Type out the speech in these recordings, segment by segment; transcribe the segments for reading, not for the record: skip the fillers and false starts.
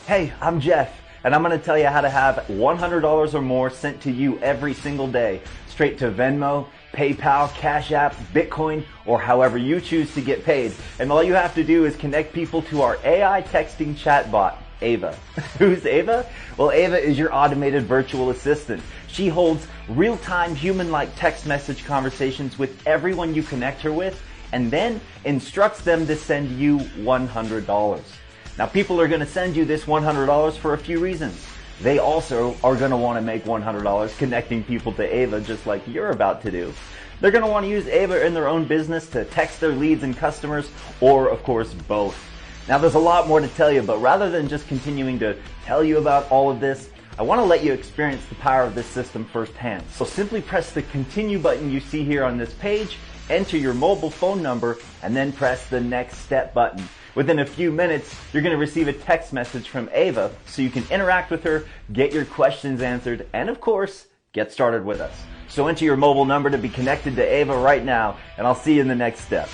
Hey, I'm Jeff, and I'm going to tell you how to have $100 or more sent to you every single day, straight to Venmo, PayPal, Cash App, Bitcoin, or however you choose to get paid. And all you have to do is connect people to our AI texting chatbot, Ava. Who's Ava? Well, Ava is your automated virtual assistant. She holds real-time human-like text message conversations with everyone you connect her with, and then instructs them to send you $100. Now, people are going to send you this $100 for a few reasons. They also are going to want to make $100 connecting people to Ava just like you're about to do. They're going to want to use Ava in their own business to text their leads and customers, or of course both. Now, there's a lot more to tell you, but rather than just continuing to tell you about all of this, I want to let you experience the power of this system firsthand. So simply press the continue button you see here on this page, enter your mobile phone number, and then press the next step button. Within a few minutes, you're going to receive a text message from Ava so you can interact with her, get your questions answered, and of course, get started with us. So enter your mobile number to be connected to Ava right now, and I'll see you in the next step.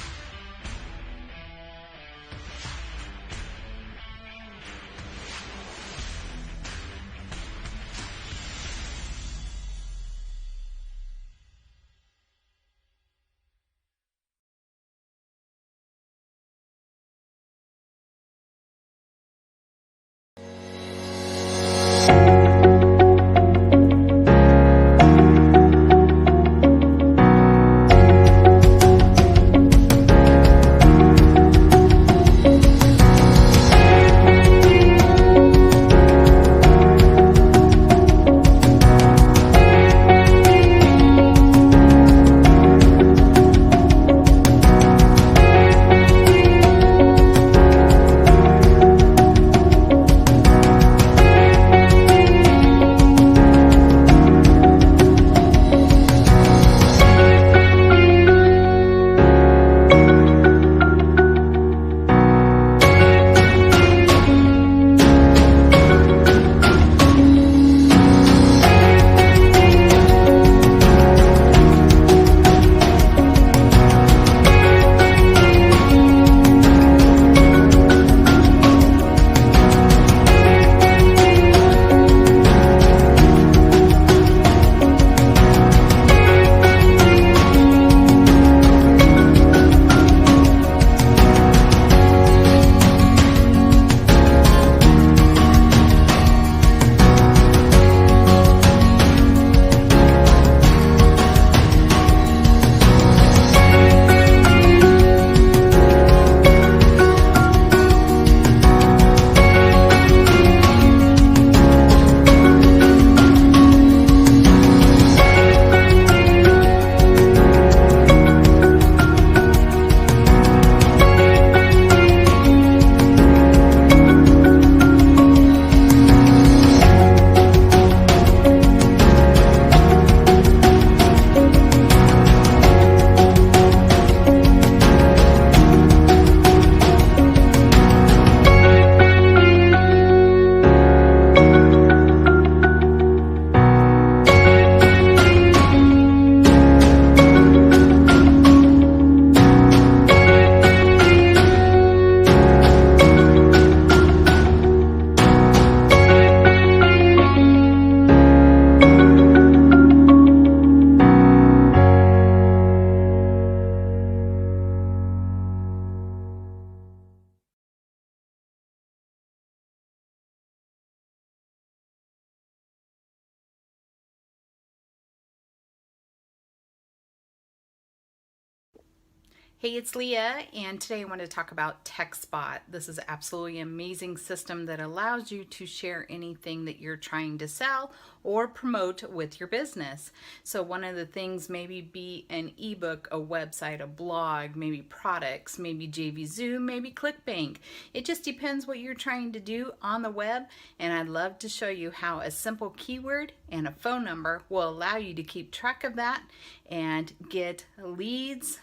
Hey, it's Leah, and today I want to talk about TextBot. This is absolutely an amazing system that allows you to share anything that you're trying to sell or promote with your business. So one of the things maybe be an ebook, a website, a blog, maybe products, maybe JVZoo, maybe ClickBank. It just depends what you're trying to do on the web, and I'd love to show you how a simple keyword and a phone number will allow you to keep track of that and get leads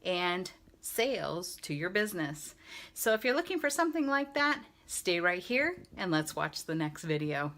and sales to your business. So if you're looking for something like that, stay right here and let's watch the next video.